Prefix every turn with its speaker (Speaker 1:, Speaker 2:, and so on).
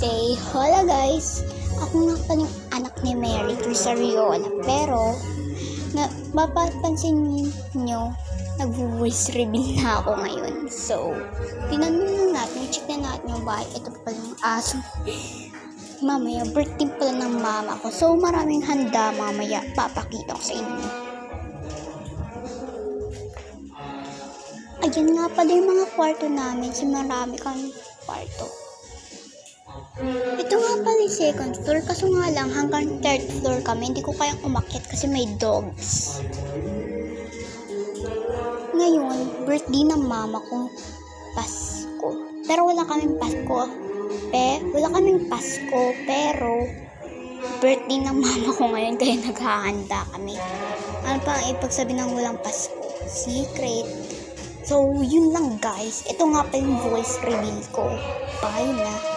Speaker 1: say hola guys. Ako nga pa yung anak ni Mary Crisariola, pero mapapansin nyo, nag-voice reveal na ako ngayon. So, tinanong natin, check na natin yung bahay. Ito pa yung aso. Mamaya, birthday pala ng mama ko. So, maraming handa mamaya. Papakita ko sa inyo. Ayan nga pala yung mga kwarto namin. Marami kami kwarto. Ito nga pala yung second floor. Kaso nga lang, hanggang third floor kami. Hindi ko kayang umakyat kasi may dogs. Ngayon, birthday ng mama kong Pasko. Pero wala kaming Pasko. Wala kaming Pasko, pero birthday ng mama ko ngayon, kaya naghahanda kami. Ano pa ang ibig sabihin ng walang Pasko? Secret. So, yun lang guys. Ito nga pa yung voice reveal ko. Bye na.